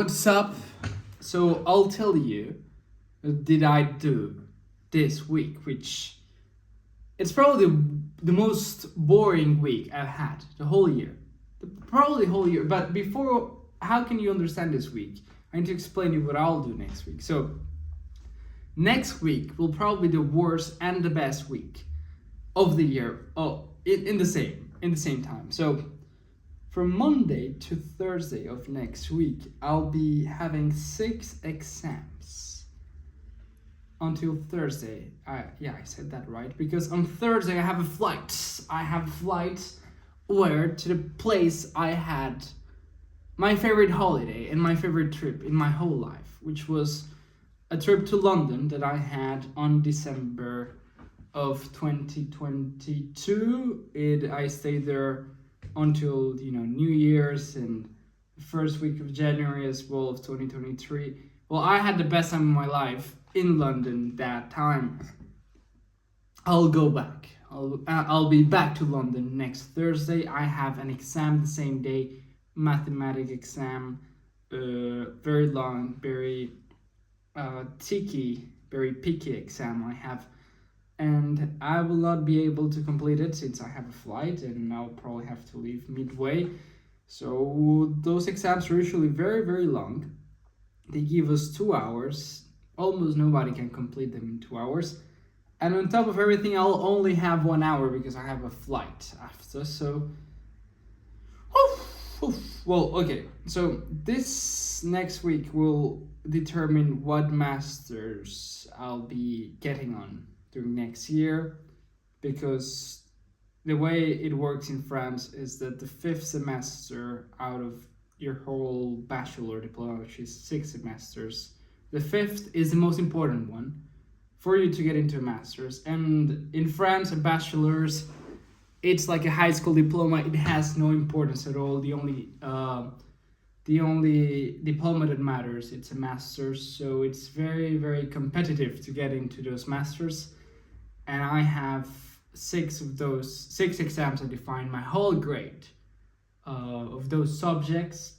What's up? So I'll tell you what did I do this week, which it's probably the most boring week I've had the whole year. Probably the whole year. But before, how can you understand this week? I need to explain you what I'll do next week. So next week will probably be the worst and the best week of the year. Oh, in the same time. So from Monday to Thursday of next week, I'll be having 6 exams. Until Thursday. I said that right. Because on Thursday I have a flight. Where to the place I had my favorite holiday and my favorite trip in my whole life, which was a trip to London that I had on December of 2022. I stayed there until New Year's and the first week of January as well of 2023. Well, I had the best time of my life in London that time. I'll go back. I'll be back to London next Thursday. I have an exam the same day, mathematics exam, very long, very very picky exam I have. And I will not be able to complete it since I have a flight and I'll probably have to leave midway. So those exams are usually very, very long. They give us 2 hours. Almost nobody can complete them in 2 hours. And on top of everything, I'll only have 1 hour because I have a flight after. So, well, okay. So this next week will determine what masters I'll be getting on during next year, because the way it works in France is that the 5th semester out of your whole bachelor diploma, which is 6 semesters, the 5th is the most important one for you to get into a master's. And in France, a bachelor's, it's like a high school diploma. It has no importance at all. The only diploma that matters, it's a master's. So it's very, very competitive to get into those masters. And I have 6 of those 6 exams that define my whole grade of those subjects.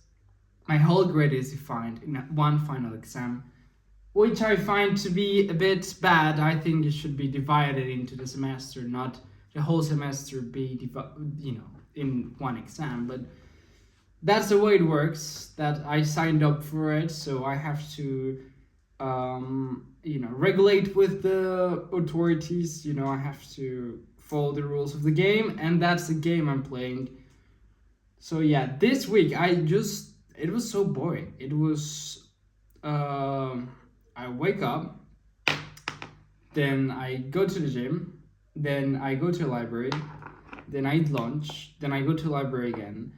My whole grade is defined in one final exam, which I find to be a bit bad. I think it should be divided into the semester, not the whole semester be in one exam. But that's the way it works. That I signed up for it, so I have to regulate with the authorities. I have to follow the rules of the game, and that's the game I'm playing. So yeah, this week it was so boring. It was I wake up, then I go to the gym, then I go to the library, then I eat lunch, then I go to the library again,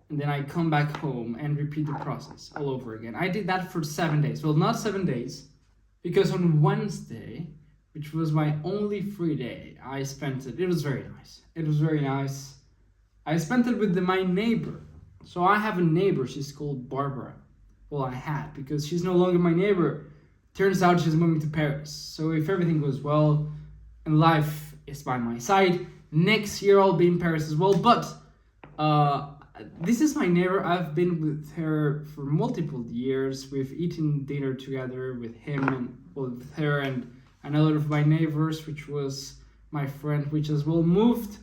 and then I come back home and repeat the process all over again. I did that for 7 days. Well, not 7 days, because on Wednesday, which was my only free day, I spent it. It was very nice. I spent it with my neighbor. So I have a neighbor. She's called Barbara. Well, I had, because she's no longer my neighbor. Turns out she's moving to Paris. So if everything goes well and life is by my side, next year I'll be in Paris as well. But this is my neighbor. I've been with her for multiple years. We've eaten dinner together with him and with her and another of my neighbors, which was my friend, which as well moved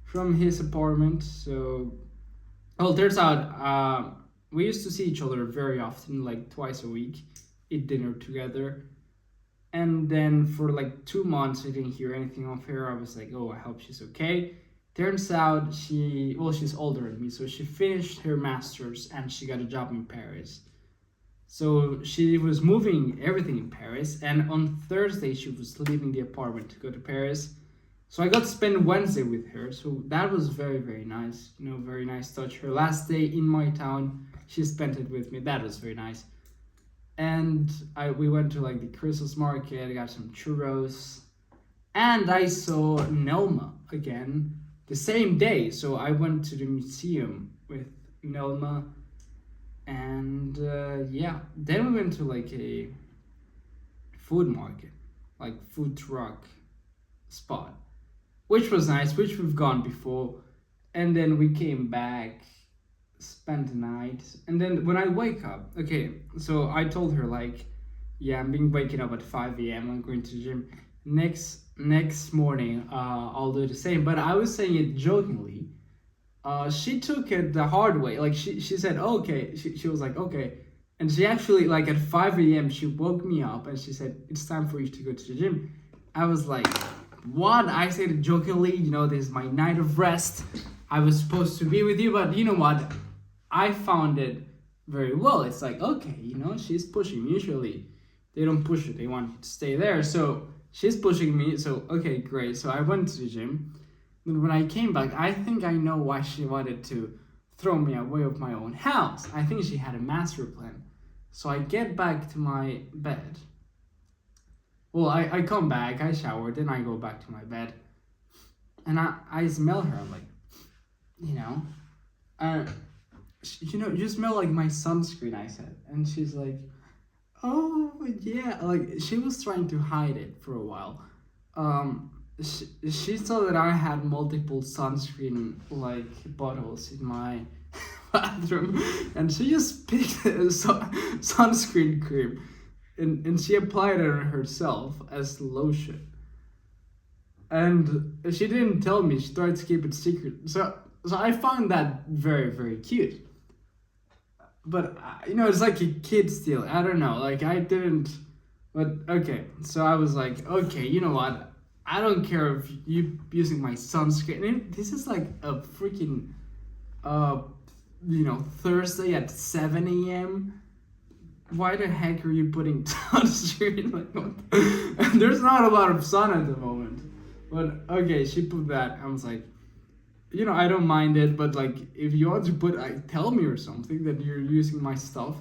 from his apartment. So, well, turns out we used to see each other very often, like twice a week, eat dinner together. And then for like 2 months, I didn't hear anything of her. I was like, oh, I hope she's okay. Turns out she's older than me, so she finished her master's and she got a job in Paris. So she was moving everything in Paris, and on Thursday she was leaving the apartment to go to Paris. So I got to spend Wednesday with her, so that was very, very nice. Very nice touch. Her last day in my town, she spent it with me. That was very nice. And we went to like the Christmas market, I got some churros, and I saw Nelma again the same day. So I went to the museum with Nelma, and then we went to like a food market, like food truck spot, which was nice, which we've gone before. And then we came back spend the night, and then when I wake up, okay, so I told her like, yeah, I'm being waking up at 5 a.m. I'm going to the gym. Next morning, I'll do the same. But I was saying it jokingly. She took it the hard way. Like she said, okay. She was like, okay. And she actually, like at 5 a.m., she woke me up and she said, it's time for you to go to the gym. I was like, what? I said it jokingly, this is my night of rest. I was supposed to be with you, but you know what? I found it very well. It's like, okay, she's pushing me. Usually they don't push it, they want you to stay there. So she's pushing me, so okay, great. So I went to the gym. Then when I came back, I think I know why she wanted to throw me away of my own house. I think she had a master plan. So I get back to my bed. Well, I come back, I shower, then I go back to my bed. And I smell her. I'm like, you smell like my sunscreen, I said. And she's like, oh, yeah. Like, she was trying to hide it for a while. She saw that I had multiple sunscreen, like, bottles in my bathroom, and she just picked a sunscreen cream and she applied it on herself as lotion. And she didn't tell me, she tried to keep it secret. So I found that very, very cute. But, it's like a kid still. I don't know, like, I didn't, but, okay. So I was like, okay, you know what? I don't care if you using my sunscreen. And this is like a freaking, Thursday at 7 a.m. Why the heck are you putting sunscreen? Like, what? There's not a lot of sun at the moment. But, okay, she put that. I was like, I don't mind it, but like, if you want to tell me or something that you're using my stuff.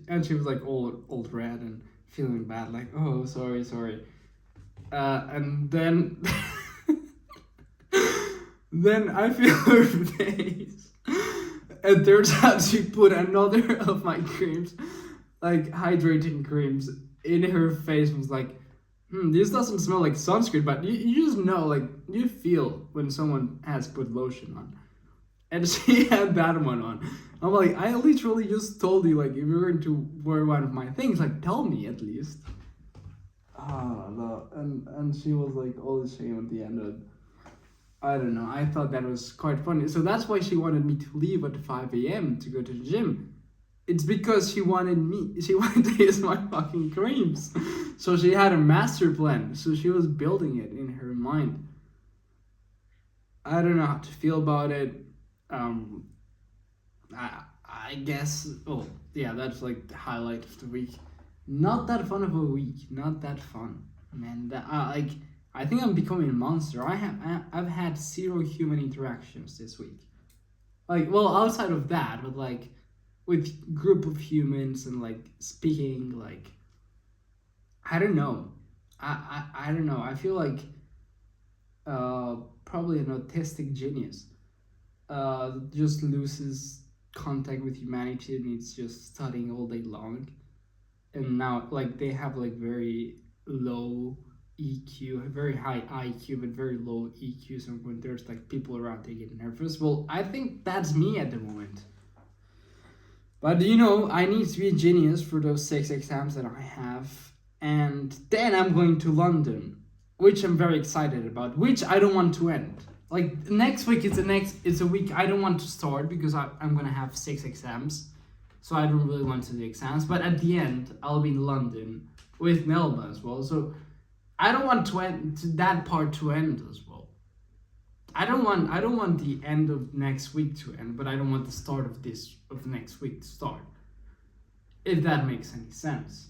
And she was like all red and feeling bad, like, oh, sorry. And then, then I feel her face. It turns out she put another of my creams, like hydrating creams, in her face. Was like, this doesn't smell like sunscreen, but you just know, like, you feel when someone has put lotion on. And she had that one on. I'm like, I literally just told you, like, if you're going to wear one of my things, like, tell me at least. No. And she was like all ashamed at the end of, I don't know, I thought that was quite funny. So that's why she wanted me to leave at 5 a.m. to go to the gym. It's because she wanted to use my fucking creams. So she had a master plan. So she was building it in her mind. I don't know how to feel about it. I guess, that's like the highlight of the week. Not that fun of a week. Not that fun, man. I think I'm becoming a monster. I've had 0 human interactions this week. Like, well, outside of that, but like with group of humans and like speaking, like, I don't know. I don't know. I feel like probably an autistic genius. Just loses contact with humanity and it's just studying all day long. And now, like, they have like very low EQ, very high IQ, but very low EQ. So when there's like people around, they get nervous. Well, I think that's me at the moment. But I need to be a genius for those 6 exams that I have. And then I'm going to London, which I'm very excited about, which I don't want to end. Like, next week it's a week I don't want to start because I'm going to have 6 exams. So I don't really want to do exams. But at the end, I'll be in London with Melba as well. So I don't want that part to end as well. I don't want the end of next week to end, but I don't want the start of next week to start. If that makes any sense.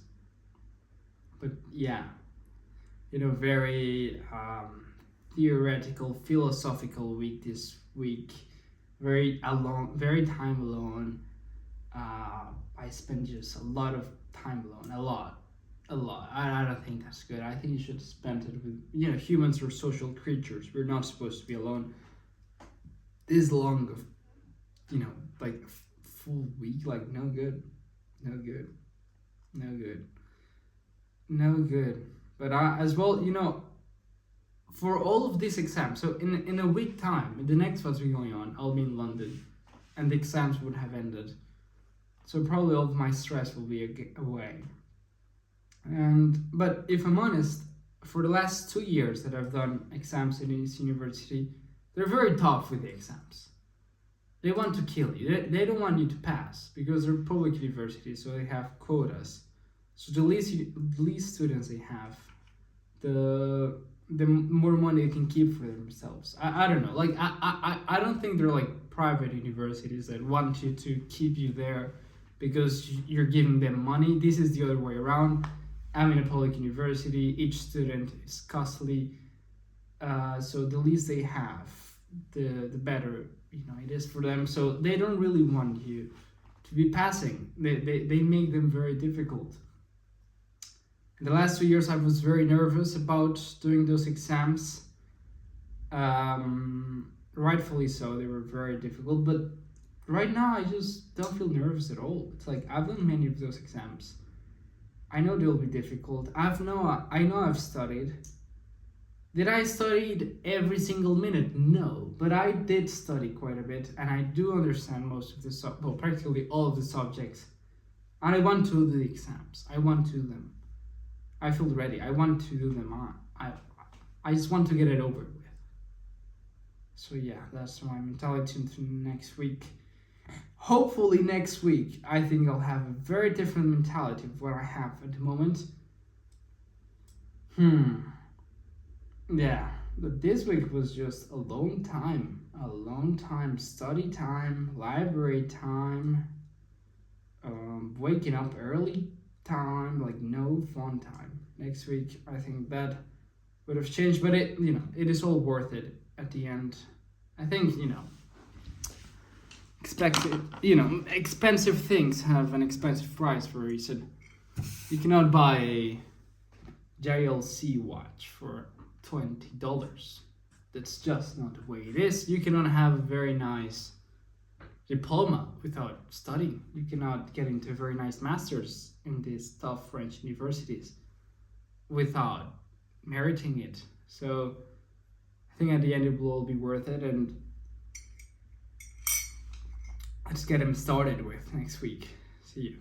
But yeah, very theoretical, philosophical week this week. Very time alone. I spend just a lot of time alone. A lot. I don't think that's good. I think you should spend it with, humans are social creatures. We're not supposed to be alone this long of, like a full week. Like, no good. But as well, for all of these exams, so in a week time, the next ones we're going on, I'll be in London. and the exams would have ended. So probably all of my stress will be away. But if I'm honest, for the last 2 years that I've done exams in this university, they're very tough with the exams. They want to kill you. They don't want you to pass because they're public universities, so they have quotas. So the least students they have, the more money they can keep for themselves. I don't know. Like I don't think they're like private universities that want you to keep you there because you're giving them money. This is the other way around. I'm in a public university. Each student is costly. So the least they have, the better it is for them. So they don't really want you to be passing. They make them very difficult. In the last 2 years, I was very nervous about doing those exams. Rightfully so, they were very difficult. But right now, I just don't feel nervous at all. It's like I've done many of those exams. I know they'll be difficult. I know I've studied. Did I study every single minute? No, but I did study quite a bit, and I do understand most of the practically all of the subjects. And I want to do the exams. I want to do them. I feel ready. I want to do them. I just want to get it over with. So yeah, that's my mentality into next week. Hopefully next week, I think I'll have a very different mentality of what I have at the moment. Yeah, but this week was just alone time, study time, library time, waking up early time, like no fun time. Next week, I think that would have changed, but it is all worth it at the end. I think, expensive things have an expensive price for a reason. You cannot buy a JLC watch for $20. That's just not the way it is. You cannot have a very nice diploma without studying. You cannot get into a very nice master's in these tough French universities without meriting it. So I think at the end it will all be worth it, and let's get them started with next week. See you.